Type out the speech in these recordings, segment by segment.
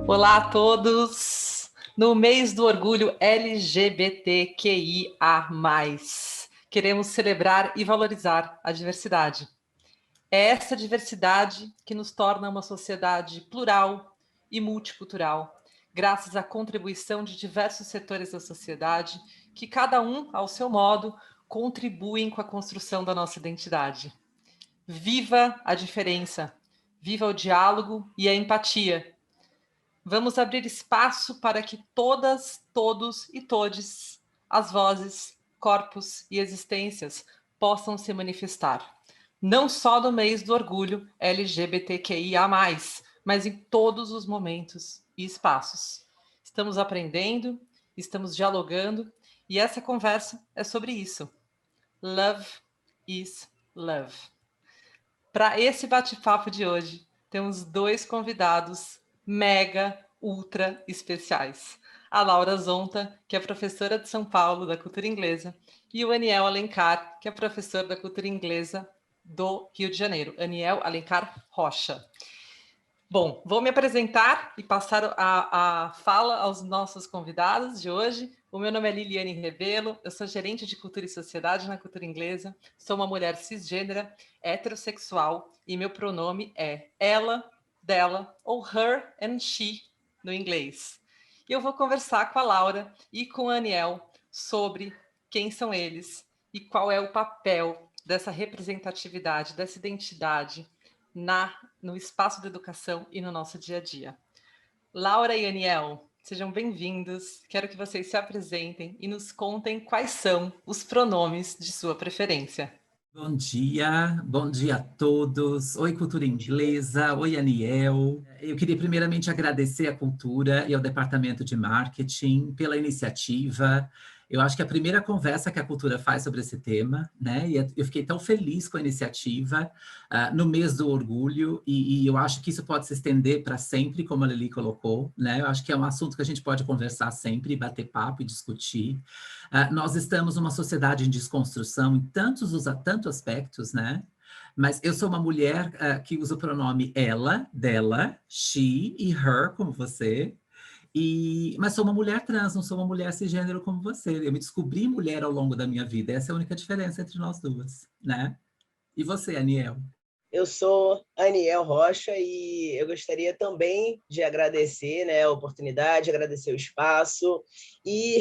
Olá a todos! No mês do orgulho LGBTQIA+, queremos celebrar e valorizar a diversidade. É essa diversidade que nos torna uma sociedade plural e multicultural, graças à contribuição de diversos setores da sociedade, que cada um, ao seu modo, contribuem com a construção da nossa identidade. Viva a diferença! Viva o diálogo e a empatia! Vamos abrir espaço para que todas, todos e todes, as vozes, corpos e existências possam se manifestar. Não só no mês do orgulho LGBTQIA+, mas em todos os momentos e espaços. Estamos aprendendo, estamos dialogando, e essa conversa é sobre isso. Love is love. Para esse bate-papo de hoje, temos dois convidados mega, ultra especiais. A Laura Zonta, que é professora de São Paulo da cultura inglesa, e o Aniel Alencar, que é professor da cultura inglesa do Rio de Janeiro. Aniel Alencar Rocha. Bom, vou me apresentar e passar a fala aos nossos convidados de hoje. O meu nome é Liliane Rebelo, eu sou gerente de cultura e sociedade na cultura inglesa, sou uma mulher cisgênera, heterossexual, e meu pronome é ela, dela, ou her and she, no inglês. E eu vou conversar com a Laura e com o Aniel sobre quem são eles e qual é o papel dessa representatividade, dessa identidade no espaço da educação e no nosso dia a dia. Laura e Aniel, sejam bem-vindos. Quero que vocês se apresentem e nos contem quais são os pronomes de sua preferência. Bom dia a todos. Oi, Cultura Inglesa. Oi, Aniel. Eu queria primeiramente agradecer à Cultura e ao Departamento de Marketing pela iniciativa. Eu acho que é a primeira conversa que a Cultura faz sobre esse tema, né? E eu fiquei tão feliz com a iniciativa no mês do orgulho, e eu acho que isso pode se estender para sempre, como a Lili colocou, né? Eu acho que é um assunto que a gente pode conversar sempre, bater papo e discutir. Nós estamos numa sociedade em desconstrução em tantos aspectos, né? Mas eu sou uma mulher que usa o pronome ela, dela, she e her, como você. Mas sou uma mulher trans, não sou uma mulher cisgênero como você. Eu me descobri mulher ao longo da minha vida. Essa é a única diferença entre nós duas, né? E você, Aniel? Eu sou Aniel Rocha e eu gostaria também de agradecer, né, a oportunidade, agradecer o espaço e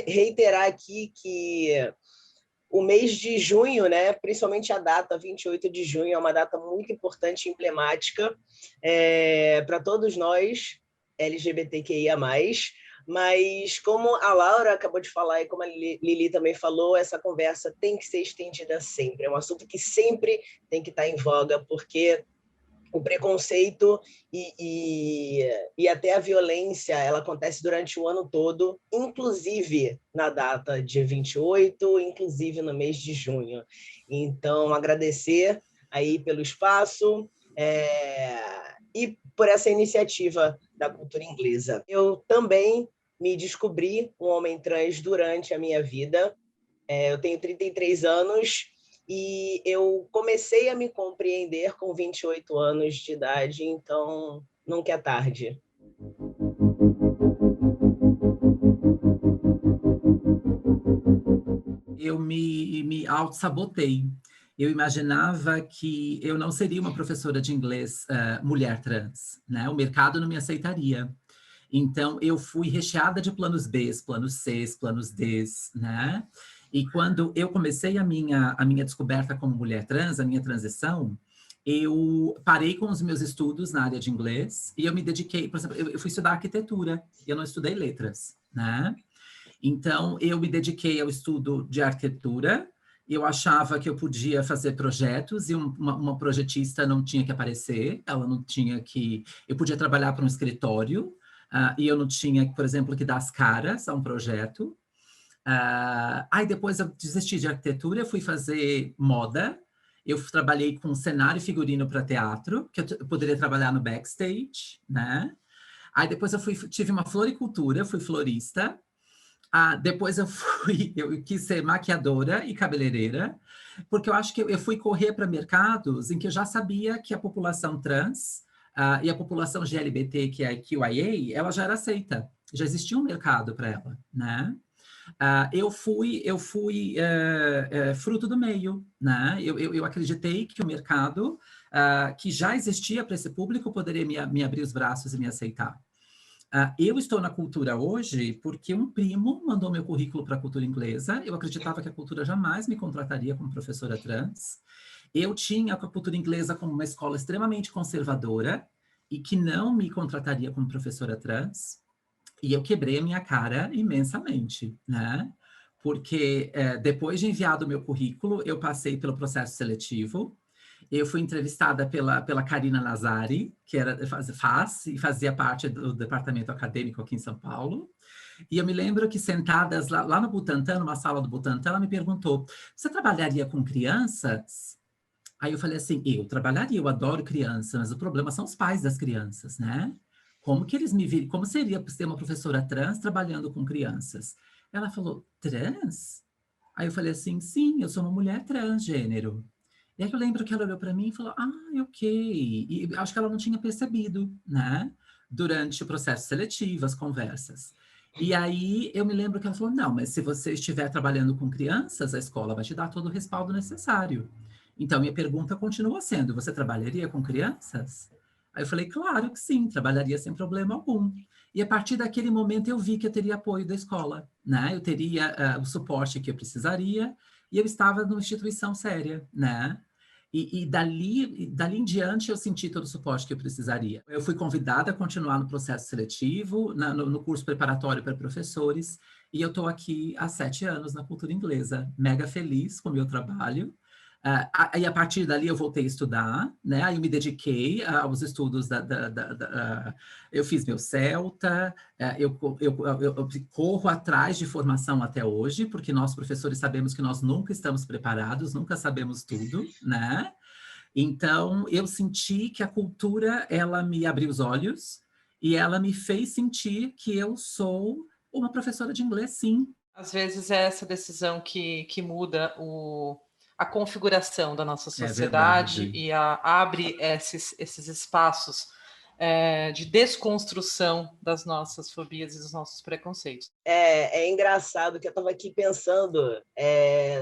reiterar aqui que o mês de junho, né, principalmente a data 28 de junho, é uma data muito importante e emblemática para todos nós, LGBTQIA+, mas como a Laura acabou de falar e como a Lili também falou, essa conversa tem que ser estendida sempre. É um assunto que sempre tem que estar em voga, porque o preconceito e até a violência, ela acontece durante o ano todo, inclusive na data de 28, inclusive no mês de junho. Então, agradecer aí pelo espaço e por essa iniciativa da cultura inglesa. Eu também me descobri um homem trans durante a minha vida. Eu tenho 33 anos e eu comecei a me compreender com 28 anos de idade, então nunca é tarde. Eu me auto-sabotei. Eu imaginava que eu não seria uma professora de inglês mulher trans, né? O mercado não me aceitaria. Então, eu fui recheada de planos B, planos C, planos D, né? E quando eu comecei a minha descoberta como mulher trans, a minha transição, eu parei com os meus estudos na área de inglês e eu me dediquei, por exemplo, eu fui estudar arquitetura, eu não estudei letras, né? Então, eu me dediquei ao estudo de arquitetura. Eu achava que eu podia fazer projetos e uma projetista não tinha que aparecer, ela não tinha que... Eu podia trabalhar para um escritório e eu não tinha, por exemplo, que dar as caras a um projeto. Aí depois eu desisti de arquitetura, fui fazer moda. Eu trabalhei com cenário e figurino para teatro, que eu poderia trabalhar no backstage, né? Aí depois eu tive uma floricultura, fui florista. Depois eu quis ser maquiadora e cabeleireira, porque eu acho que eu fui correr para mercados em que eu já sabia que a população trans e a população LGBTQIA, ela já era aceita, já existia um mercado para ela, né? Eu fui fruto do meio, né? Eu acreditei que o mercado que já existia para esse público poderia me abrir os braços e me aceitar. Eu estou na cultura hoje porque um primo mandou meu currículo para a cultura inglesa. Eu acreditava que a cultura jamais me contrataria como professora trans. Eu tinha a cultura inglesa como uma escola extremamente conservadora e que não me contrataria como professora trans. E eu quebrei a minha cara imensamente, né? Porque depois de enviado o meu currículo, eu passei pelo processo seletivo. Eu fui entrevistada pela Karina Lazari, que fazia parte do departamento acadêmico aqui em São Paulo. E eu me lembro que sentadas lá no Butantã, numa sala do Butantã, ela me perguntou: você trabalharia com crianças? Aí eu falei assim: eu trabalharia, eu adoro crianças, mas o problema são os pais das crianças, né? Como que eles me viram? Como seria ser uma professora trans trabalhando com crianças? Ela falou: trans? Aí eu falei assim: sim, eu sou uma mulher transgênero. E aí eu lembro que ela olhou para mim e falou: ok. E acho que ela não tinha percebido, né? Durante o processo seletivo, as conversas. E aí eu me lembro que ela falou: não, mas se você estiver trabalhando com crianças, a escola vai te dar todo o respaldo necessário. Então, minha pergunta continua sendo: você trabalharia com crianças? Aí eu falei: claro que sim, trabalharia sem problema algum. E a partir daquele momento eu vi que eu teria apoio da escola, né? Eu teria o suporte que eu precisaria e eu estava numa instituição séria, né? E dali em diante eu senti todo o suporte que eu precisaria. Eu fui convidada a continuar no processo seletivo, no curso preparatório para professores, e eu estou aqui há 7 anos na cultura inglesa, mega feliz com o meu trabalho. Aí, a partir dali, eu voltei a estudar, né? Aí eu me dediquei aos estudos eu fiz meu CELTA, eu corro atrás de formação até hoje, porque nós, professores, sabemos que nós nunca estamos preparados, nunca sabemos tudo, né? Então, eu senti que a cultura, ela me abriu os olhos e ela me fez sentir que eu sou uma professora de inglês, sim. Às vezes é essa decisão que muda a configuração da nossa sociedade e abre esses espaços de desconstrução das nossas fobias e dos nossos preconceitos. É engraçado que eu estava aqui pensando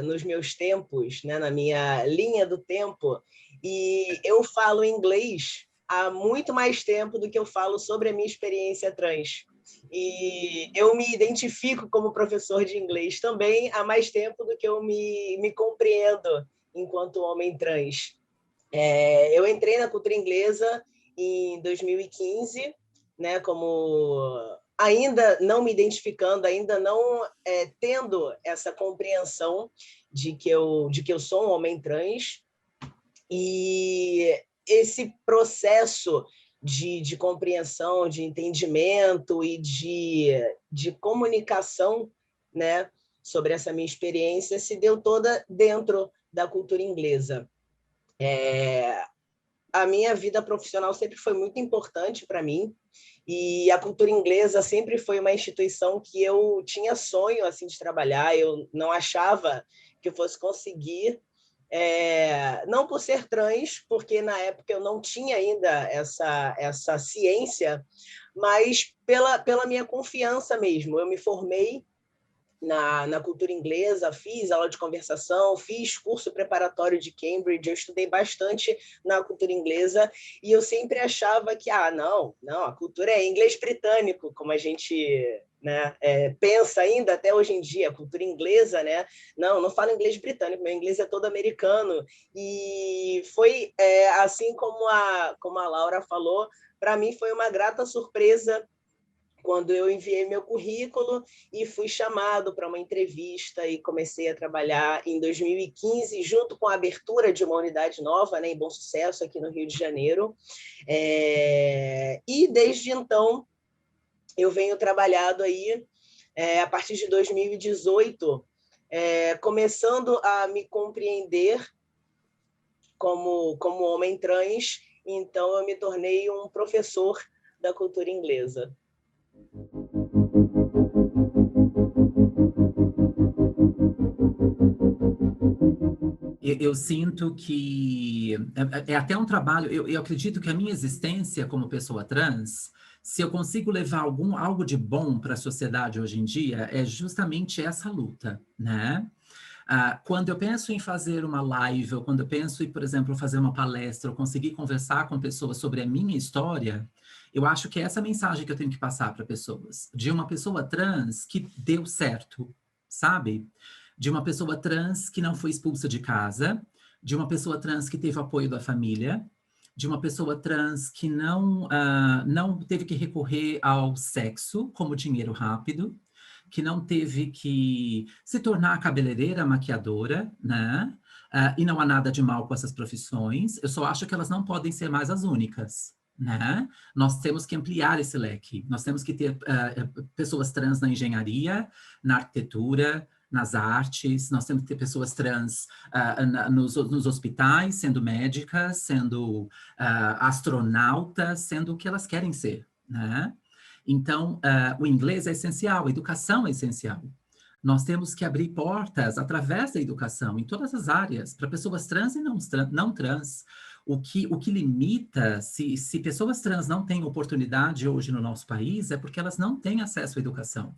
nos meus tempos, né, na minha linha do tempo, e eu falo inglês há muito mais tempo do que eu falo sobre a minha experiência trans. E eu me identifico como professor de inglês também há mais tempo do que eu me compreendo enquanto homem trans. Eu entrei na cultura inglesa em 2015, né, como ainda não me identificando, ainda não tendo essa compreensão de que eu sou um homem trans. E esse processo de compreensão, de entendimento e de comunicação, né, sobre essa minha experiência se deu toda dentro da cultura inglesa. A minha vida profissional sempre foi muito importante para mim, e a cultura inglesa sempre foi uma instituição que eu tinha sonho assim de trabalhar. Eu não achava que eu fosse conseguir, não por ser trans, porque na época eu não tinha ainda essa ciência, mas pela minha confiança mesmo. Eu me formei na cultura inglesa, fiz aula de conversação, fiz curso preparatório de Cambridge, eu estudei bastante na cultura inglesa, e eu sempre achava que, não, a cultura é inglês britânico, como a gente, né, pensa ainda até hoje em dia, a cultura inglesa, né? Não falo inglês britânico, meu inglês é todo americano. E foi assim como a Laura falou, para mim foi uma grata surpresa quando eu enviei meu currículo e fui chamado para uma entrevista e comecei a trabalhar em 2015, junto com a abertura de uma unidade nova, né, em Bom Sucesso, aqui no Rio de Janeiro. E desde então, eu venho trabalhando aí, a partir de 2018, começando a me compreender como homem trans. Então, eu me tornei um professor da cultura inglesa. eu sinto que é até um trabalho, eu acredito que a minha existência como pessoa trans, se eu consigo levar algo de bom para a sociedade hoje em dia, é justamente essa luta, né? Quando eu penso em fazer uma live, ou quando eu penso em, por exemplo, fazer uma palestra, ou conseguir conversar com pessoas sobre a minha história, eu acho que é essa mensagem que eu tenho que passar para pessoas. De uma pessoa trans que deu certo, sabe? De uma pessoa trans que não foi expulsa de casa, de uma pessoa trans que teve apoio da família, de uma pessoa trans que não teve que recorrer ao sexo como dinheiro rápido, que não teve que se tornar cabeleireira, maquiadora, né? E não há nada de mal com essas profissões, eu só acho que elas não podem ser mais as únicas, né? Nós temos que ampliar esse leque, nós temos que ter pessoas trans na engenharia, na arquitetura, nas artes, nós temos que ter pessoas trans nos hospitais, sendo médicas, sendo astronautas, sendo o que elas querem ser, né? Então, o inglês é essencial, a educação é essencial. Nós temos que abrir portas através da educação, em todas as áreas, para pessoas trans e não trans. O que limita, se pessoas trans não têm oportunidade hoje no nosso país, é porque elas não têm acesso à educação.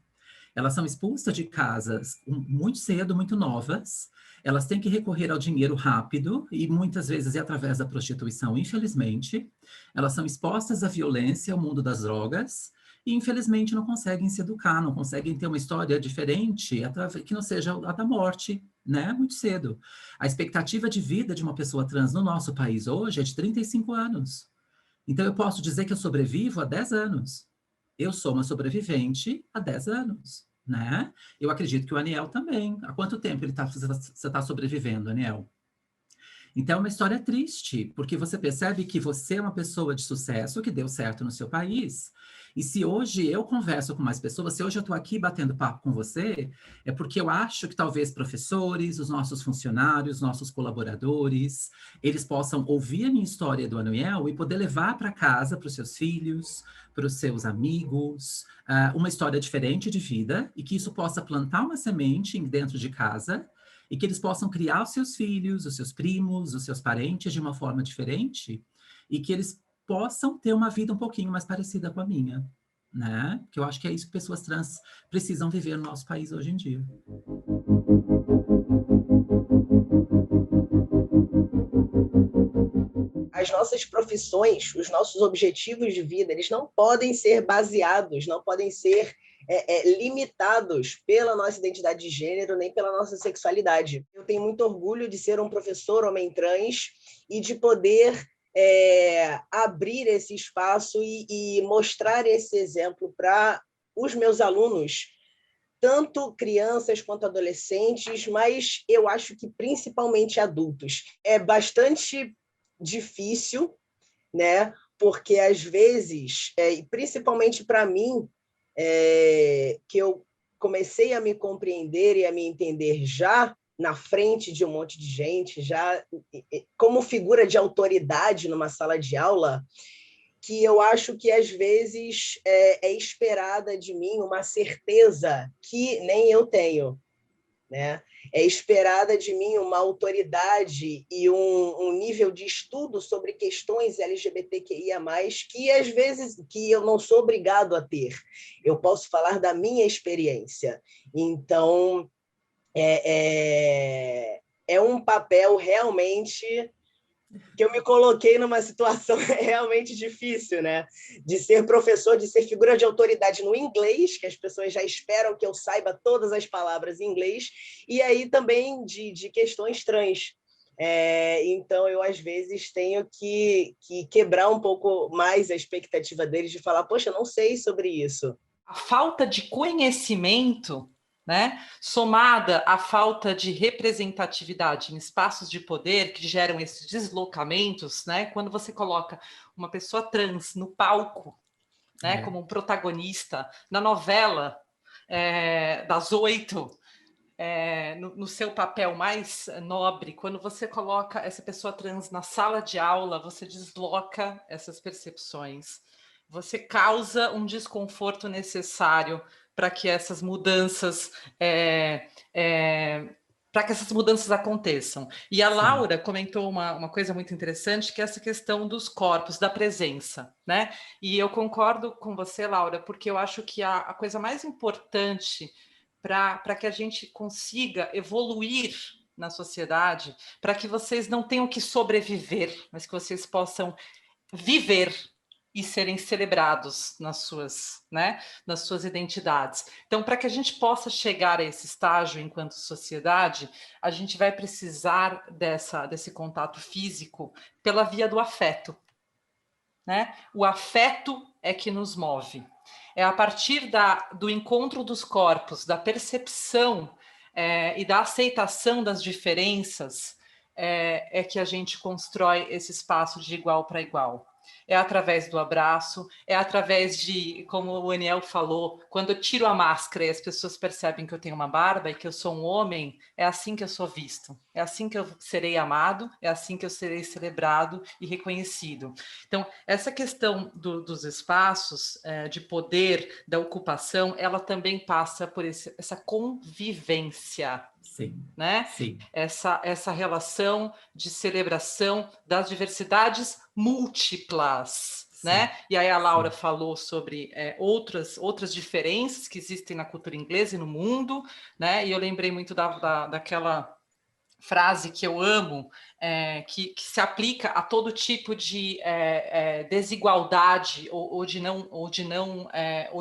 Elas são expulsas de casas muito cedo, muito novas, elas têm que recorrer ao dinheiro rápido, e muitas vezes é através da prostituição, infelizmente. Elas são expostas à violência, ao mundo das drogas, e infelizmente não conseguem se educar, não conseguem ter uma história diferente, que não seja a da morte, né? Muito cedo. A expectativa de vida de uma pessoa trans no nosso país hoje é de 35 anos. Então eu posso dizer que eu sobrevivo há 10 anos. Eu sou uma sobrevivente há 10 anos, né? Eu acredito que o Aniel também. Há quanto tempo você tá sobrevivendo, Aniel? Então, é uma história triste, porque você percebe que você é uma pessoa de sucesso, que deu certo no seu país. E se hoje eu converso com mais pessoas, se hoje eu estou aqui batendo papo com você, é porque eu acho que talvez professores, os nossos funcionários, nossos colaboradores, eles possam ouvir a minha história do Aniel e poder levar para casa, para os seus filhos, para os seus amigos, uma história diferente de vida, e que isso possa plantar uma semente dentro de casa, e que eles possam criar os seus filhos, os seus primos, os seus parentes de uma forma diferente, e que eles possam ter uma vida um pouquinho mais parecida com a minha, né? Que eu acho que é isso que pessoas trans precisam viver no nosso país hoje em dia. As nossas profissões, os nossos objetivos de vida, eles não podem ser baseados, não podem ser limitados pela nossa identidade de gênero, nem pela nossa sexualidade. Eu tenho muito orgulho de ser um professor homem trans e de poder abrir esse espaço e mostrar esse exemplo para os meus alunos, tanto crianças quanto adolescentes, mas eu acho que principalmente adultos. É bastante difícil, né? Porque às vezes, principalmente para mim, que eu comecei a me compreender e a me entender já na frente de um monte de gente, já como figura de autoridade numa sala de aula, que eu acho que às vezes é esperada de mim uma certeza que nem eu tenho, né? É esperada de mim uma autoridade e um nível de estudo sobre questões LGBTQIA+, que às vezes que eu não sou obrigado a ter. Eu posso falar da minha experiência. Então, é um papel realmente que eu me coloquei numa situação realmente difícil, né? De ser professor, de ser figura de autoridade no inglês, que as pessoas já esperam que eu saiba todas as palavras em inglês, e aí também de questões trans. Então, eu, às vezes, tenho que quebrar um pouco mais a expectativa deles de falar, poxa, eu não sei sobre isso. A falta de conhecimento, né, somada à falta de representatividade em espaços de poder que geram esses deslocamentos, né, quando você coloca uma pessoa trans no palco, né, como um protagonista, na novela das 8, no seu papel mais nobre, quando você coloca essa pessoa trans na sala de aula, você desloca essas percepções, você causa um desconforto necessário para que essas mudanças para que essas mudanças aconteçam. E a Sim. Laura comentou uma coisa muito interessante, que é essa questão dos corpos, da presença, né? E eu concordo com você, Laura, porque eu acho que a coisa mais importante para que a gente consiga evoluir na sociedade, para que vocês não tenham que sobreviver, mas que vocês possam viver e serem celebrados nas suas, né, nas suas identidades. Então, para que a gente possa chegar a esse estágio enquanto sociedade, a gente vai precisar desse contato físico pela via do afeto, né? O afeto é que nos move. É a partir do encontro dos corpos, da percepção e da aceitação das diferenças é que a gente constrói esse espaço de igual para igual. É através do abraço, é através de, como o Aniel falou, quando eu tiro a máscara e as pessoas percebem que eu tenho uma barba e que eu sou um homem, é assim que eu sou visto, é assim que eu serei amado, é assim que eu serei celebrado e reconhecido. Então, essa questão dos espaços de poder, da ocupação, ela também passa por essa convivência. Sim, né? sim. Essa relação de celebração das diversidades múltiplas, Sim, né? E aí a Laura sim. falou sobre outras diferenças que existem na cultura inglesa e no mundo, né? E eu lembrei muito daquela frase que eu amo, que se aplica a todo tipo de desigualdade ou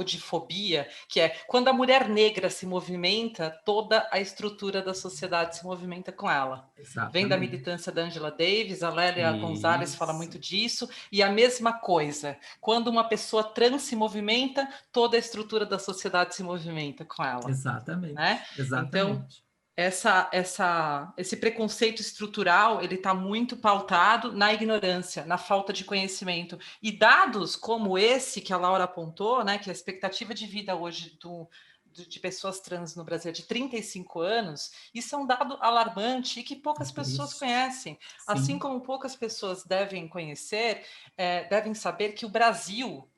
de fobia, que é quando a mulher negra se movimenta, toda a estrutura da sociedade se movimenta com ela. Exatamente. Vem da militância da Angela Davis, a Lélia Gonzalez fala muito disso, e a mesma coisa, quando uma pessoa trans se movimenta, toda a estrutura da sociedade se movimenta com ela. Exatamente, né? exatamente. Então, esse preconceito estrutural, ele está muito pautado na ignorância, na falta de conhecimento. E dados como esse que a Laura apontou, né, que a expectativa de vida hoje de pessoas trans no Brasil é de 35 anos, isso é um dado alarmante e que poucas pessoas conhecem. Sim. Assim como poucas pessoas devem conhecer, devem saber que o Brasil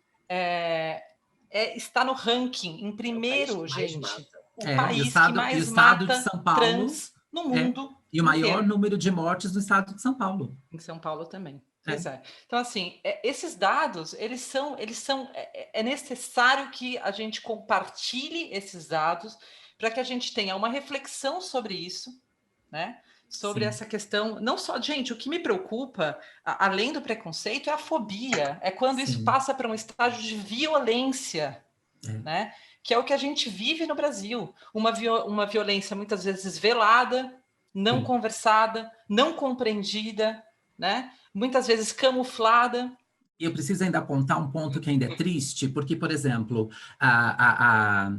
está no ranking, em primeiro, gente. O país que mais mata de São Paulo, trans no mundo e o maior inteiro. número de mortes no estado de São Paulo. Em São Paulo também. Pois é. Então, assim, esses dados, é necessário que a gente compartilhe esses dados para que a gente tenha uma reflexão sobre isso, né? Sobre essa questão, não só, gente, o que me preocupa, além do preconceito, é a fobia, é quando isso passa para um estágio de violência, né? Que é o que a gente vive no Brasil, uma violência muitas vezes velada, não conversada, não compreendida, né? Muitas vezes camuflada. Eu preciso ainda apontar um ponto que ainda é triste, porque, por exemplo, a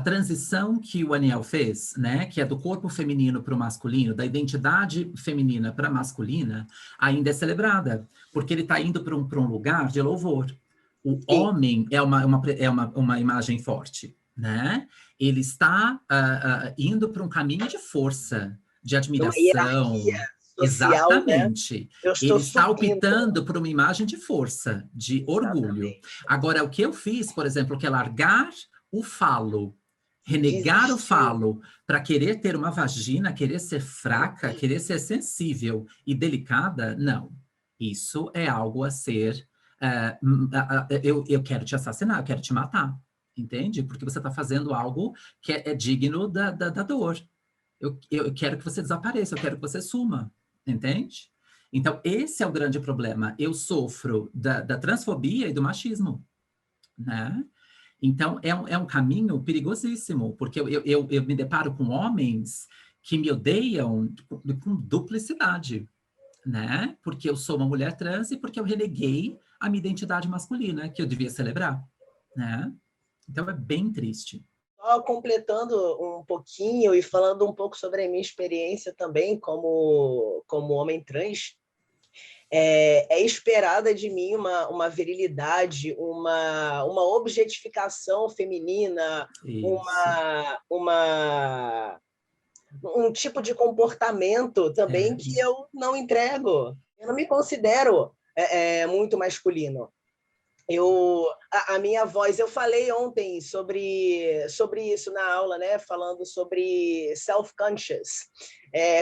transição que o Aniel fez, né, que é do corpo feminino para o masculino, da identidade feminina para a masculina, ainda é celebrada, porque ele está indo para um lugar de louvor. O homem é uma imagem forte, né? Ele está indo para um caminho de força, de admiração. Social, exatamente. Né? Ele está optando por uma imagem de força, de orgulho. Exatamente. Agora, o que eu fiz, por exemplo, que é largar o falo, renegar o falo, para querer ter uma vagina, querer ser fraca, querer ser sensível e delicada, não. Isso é algo a ser... eu quero te assassinar, eu quero te matar, entende? Porque você está fazendo algo que é digno da dor. Eu quero que você desapareça, eu quero que você suma, entende? Então, esse é o grande problema. Eu sofro da transfobia e do machismo, né? Então, é um caminho perigosíssimo, porque eu me deparo com homens que me odeiam com duplicidade, né? Porque eu sou uma mulher trans e porque eu reneguei a minha identidade masculina, que eu devia celebrar, né? Então, é bem triste. Só completando um pouquinho e falando um pouco sobre a minha experiência também como homem trans, é esperada de mim uma virilidade, uma objetificação feminina, um tipo de comportamento também que eu não entrego. Eu não me considero muito masculino. A minha voz, eu falei ontem sobre isso na aula, né? Falando sobre self-conscious,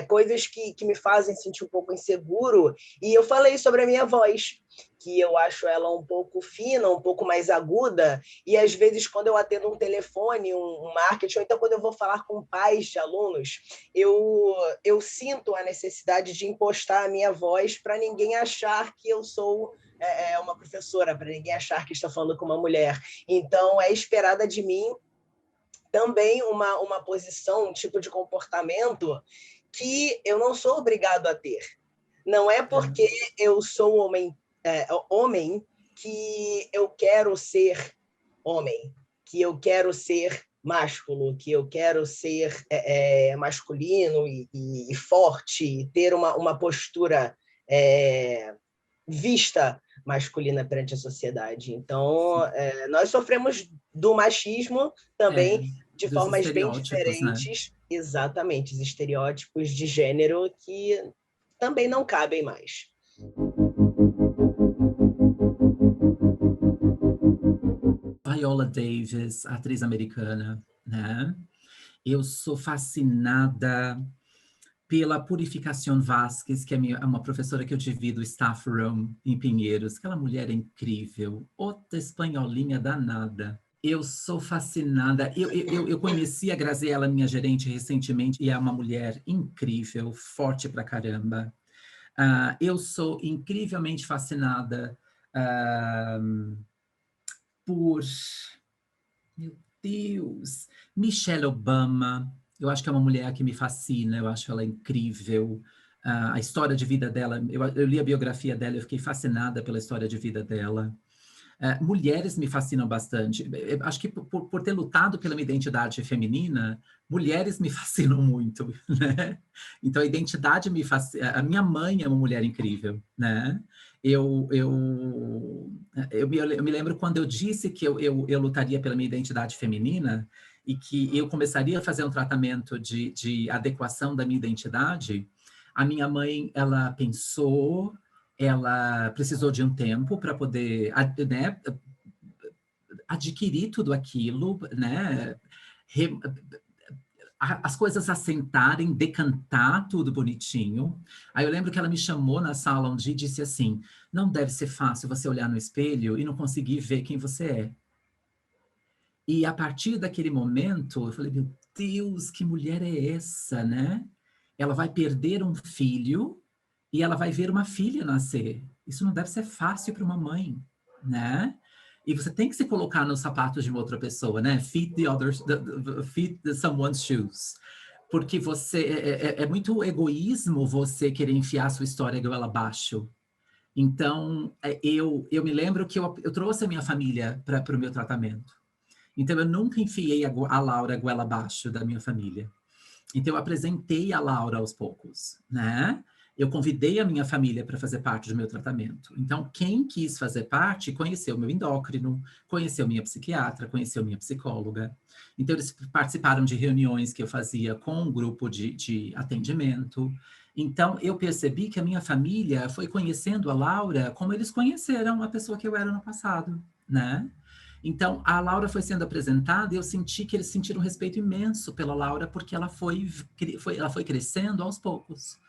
coisas que me fazem sentir um pouco inseguro, e eu falei sobre a minha voz, que eu acho ela um pouco fina, um pouco mais aguda, e às vezes quando eu atendo um telefone, um marketing, ou então quando eu vou falar com pais de alunos, eu sinto a necessidade de impostar a minha voz para ninguém achar que eu sou uma professora, para ninguém achar que está falando com uma mulher. Então, é esperada de mim também uma posição, um tipo de comportamento que eu não sou obrigado a ter. Não é porque eu sou homem que eu quero ser homem, que eu quero ser másculo, que eu quero ser masculino e forte, ter uma postura vista masculina perante a sociedade. Então, nós sofremos do machismo também de dos formas bem estereótipos, né? diferentes. Exatamente, os estereótipos de gênero que também não cabem mais. Viola Davis, atriz americana, né? Eu sou fascinada pela Purificación Vázquez, que é uma professora que eu divido o staff room em Pinheiros. Aquela mulher é incrível, outra espanholinha danada. Eu sou fascinada. Eu conheci a Graziella, minha gerente, recentemente, e é uma mulher incrível, forte pra caramba. Eu sou incrivelmente fascinada por... Meu Deus! Michelle Obama. Eu acho que é uma mulher que me fascina, eu acho ela incrível. A história de vida dela, eu li a biografia dela, eu fiquei fascinada pela história de vida dela. Mulheres me fascinam bastante. Eu acho que por ter lutado pela minha identidade feminina, mulheres me fascinam muito, né? Então, a identidade me fascina. A minha mãe é uma mulher incrível, né? Eu me lembro quando eu disse que eu lutaria pela minha identidade feminina e que eu começaria a fazer um tratamento de adequação da minha identidade, a minha mãe, ela pensou, ela precisou de um tempo para poder, né, adquirir tudo aquilo, né, as coisas assentarem, decantar tudo bonitinho. Aí eu lembro que ela me chamou na sala um dia e disse assim, não deve ser fácil você olhar no espelho e não conseguir ver quem você é. E a partir daquele momento, eu falei, meu Deus, que mulher é essa, né? Ela vai perder um filho e ela vai ver uma filha nascer. Isso não deve ser fácil para uma mãe, né? E você tem que se colocar nos sapatos de uma outra pessoa, né? Fit someone's shoes. Porque é muito egoísmo você querer enfiar sua história goela abaixo. Então, eu me lembro que eu trouxe a minha família para o meu tratamento. Então, eu nunca enfiei a Laura goela abaixo da minha família. Então, eu apresentei a Laura aos poucos, né? Eu convidei a minha família para fazer parte do meu tratamento. Então, quem quis fazer parte, conheceu meu endócrino, conheceu minha psiquiatra, conheceu minha psicóloga. Então, eles participaram de reuniões que eu fazia com um grupo de atendimento. Então, eu percebi que a minha família foi conhecendo a Laura como eles conheceram a pessoa que eu era no passado, né? Então, a Laura foi sendo apresentada e eu senti que eles sentiram um respeito imenso pela Laura, porque ela foi crescendo aos poucos.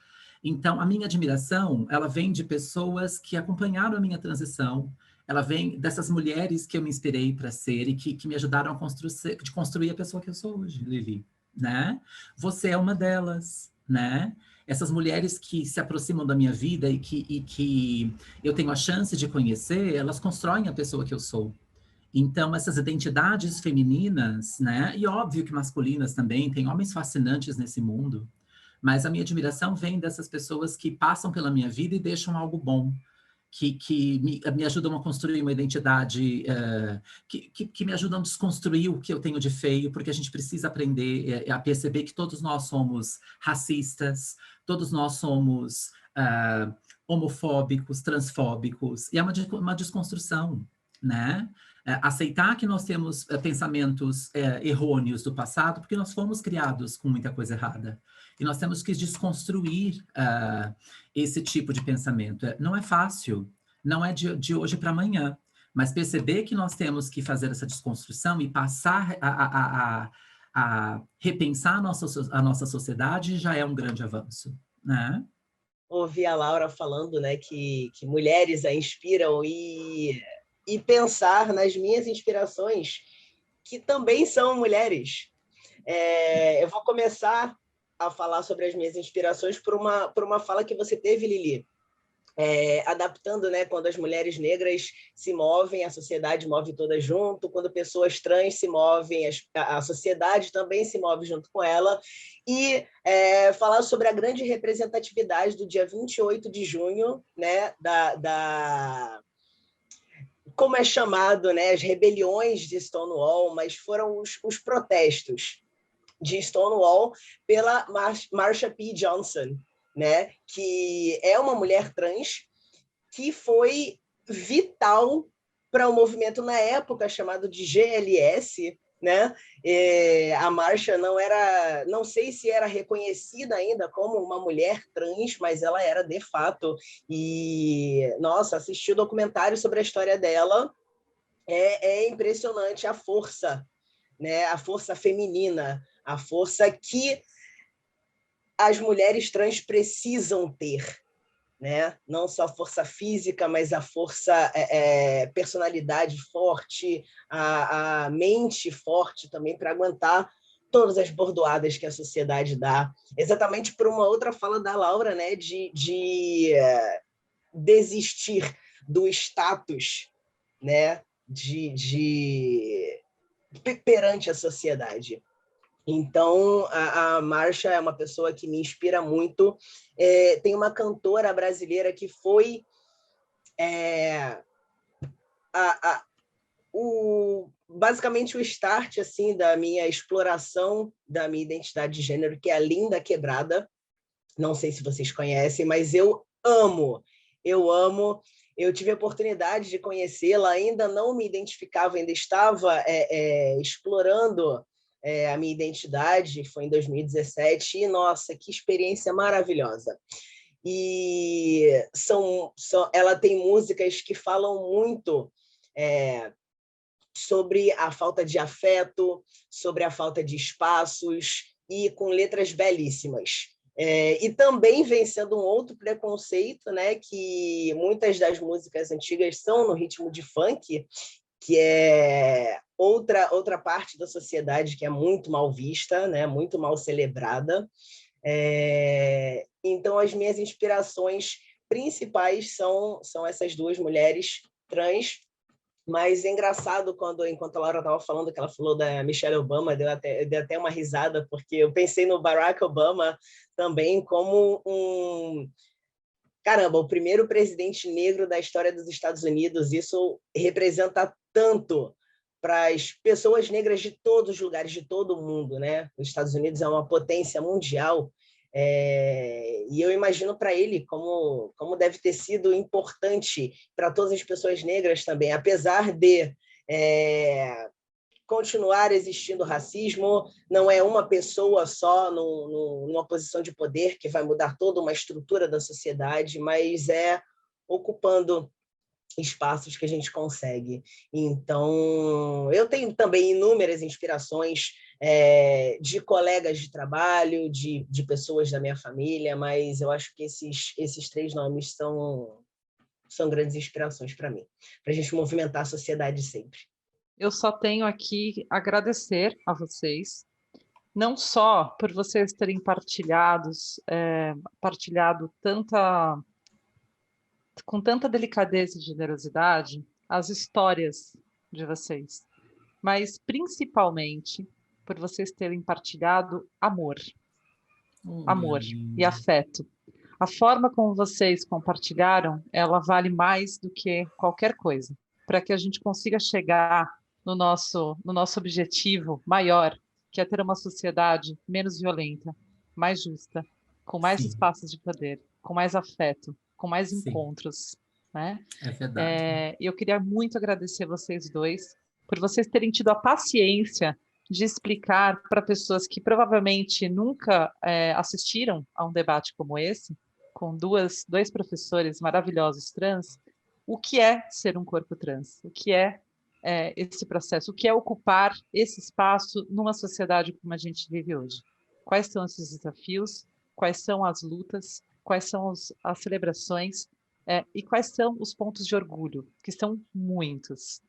Então, a minha admiração, ela vem de pessoas que acompanharam a minha transição, ela vem dessas mulheres que eu me inspirei para ser e que me ajudaram a construir a pessoa que eu sou hoje, Lili, né? Você é uma delas, né? Essas mulheres que se aproximam da minha vida e que eu tenho a chance de conhecer, elas constroem a pessoa que eu sou. Então, essas identidades femininas, né? E óbvio que masculinas também, tem homens fascinantes nesse mundo, mas a minha admiração vem dessas pessoas que passam pela minha vida e deixam algo bom, que me ajudam a construir uma identidade, que me ajudam a desconstruir o que eu tenho de feio, porque a gente precisa aprender a perceber que todos nós somos racistas, todos nós somos homofóbicos, transfóbicos, e é uma desconstrução, né? Aceitar que nós temos pensamentos errôneos do passado, porque nós fomos criados com muita coisa errada. E nós temos que desconstruir esse tipo de pensamento. Não é fácil, não é de hoje para amanhã, Mas perceber que nós temos que fazer essa desconstrução e passar a repensar a nossa sociedade já é um grande avanço, né? Ouvi a Laura falando, né, que mulheres a inspiram e pensar nas minhas inspirações, que também são mulheres. Eu vou começar a falar sobre as minhas inspirações por uma fala que você teve, Lili. Adaptando, né, quando as mulheres negras se movem, a sociedade move toda junto, quando pessoas trans se movem, a sociedade também se move junto com ela, e falar sobre a grande representatividade do dia 28 de junho, né, como é chamado, né, as rebeliões de Stonewall, mas foram os protestos de Stonewall pela Marsha P. Johnson, né, que é uma mulher trans que foi vital para o movimento na época chamado de GLS, né? A Marsha não sei se era reconhecida ainda como uma mulher trans, mas ela era de fato. E nossa, assistir o documentário sobre a história dela é impressionante a força, né? A força feminina, a força que as mulheres trans precisam ter, né? Não só a força física, mas a força, personalidade forte, a mente forte também para aguentar todas as bordoadas que a sociedade dá. Exatamente por uma outra fala da Laura, né? de desistir do status, né? Perante a sociedade. Então, a Marsha é uma pessoa que me inspira muito. Tem uma cantora brasileira que foi basicamente o start assim, da minha exploração da minha identidade de gênero, que é a Linda Quebrada. Não sei se vocês conhecem, mas eu amo. Eu tive a oportunidade de conhecê-la, ainda não me identificava, ainda estava explorando a minha identidade, foi em 2017, e, nossa, que experiência maravilhosa. E ela tem músicas que falam muito sobre a falta de afeto, sobre a falta de espaços, e com letras belíssimas. E também vencendo um outro preconceito, né, que muitas das músicas antigas são no ritmo de funk, que é outra parte da sociedade que é muito mal vista, né, muito mal celebrada. Então, as minhas inspirações principais são essas duas mulheres trans. Mas é engraçado enquanto a Laura estava falando, que ela falou da Michelle Obama, deu até uma risada, porque eu pensei no Barack Obama também como caramba, o primeiro presidente negro da história dos Estados Unidos. Isso representa tanto para as pessoas negras de todos os lugares, de todo o mundo, né? Os Estados Unidos é uma potência mundial, e eu imagino para ele como deve ter sido importante para todas as pessoas negras também, apesar de continuar existindo racismo. Não é uma pessoa só numa posição de poder que vai mudar toda uma estrutura da sociedade, mas ocupando espaços que a gente consegue. Então, eu tenho também inúmeras inspirações de colegas de trabalho, de pessoas da minha família, mas eu acho que esses três nomes são grandes inspirações para mim, para a gente movimentar a sociedade sempre. Eu só tenho aqui agradecer a vocês, não só por vocês terem partilhado com tanta delicadeza e generosidade as histórias de vocês, mas principalmente por vocês terem partilhado amor e afeto. A forma como vocês compartilharam, ela vale mais do que qualquer coisa, para que a gente consiga chegar no nosso objetivo maior, que é ter uma sociedade menos violenta, mais justa, com mais espaços de poder, com mais afeto, com mais encontros, né? É verdade. Eu queria muito agradecer vocês dois por vocês terem tido a paciência de explicar para pessoas que provavelmente nunca assistiram a um debate como esse, com dois professores maravilhosos trans, o que é ser um corpo trans, o que é esse processo, o que é ocupar esse espaço numa sociedade como a gente vive hoje. Quais são esses desafios, quais são as lutas, quais são as celebrações e quais são os pontos de orgulho, que são muitos.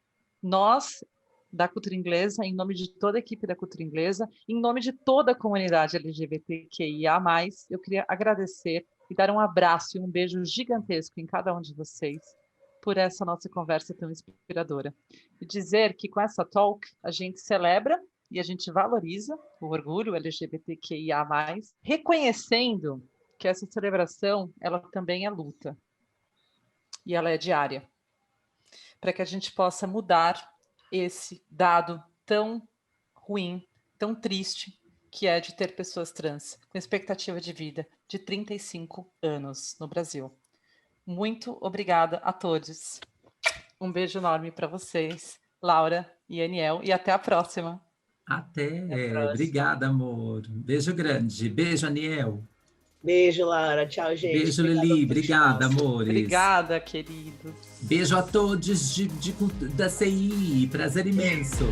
Nós, da Cultura Inglesa, em nome de toda a equipe da Cultura Inglesa, em nome de toda a comunidade LGBTQIA+, eu queria agradecer e dar um abraço e um beijo gigantesco em cada um de vocês por essa nossa conversa tão inspiradora. E dizer que com essa talk a gente celebra e a gente valoriza o orgulho LGBTQIA+, reconhecendo que essa celebração, ela também é luta. E ela é diária. Para que a gente possa mudar esse dado tão ruim, tão triste, que é de ter pessoas trans com expectativa de vida de 35 anos no Brasil. Muito obrigada a todos. Um beijo enorme para vocês, Laura e Aniel, e até a próxima. Até. Obrigada, amor. Beijo grande. Beijo, Aniel. Beijo, Laura. Tchau, gente. Beijo, Lili. Obrigada, amores. Obrigada, queridos. Beijo a todos da CI. Prazer imenso.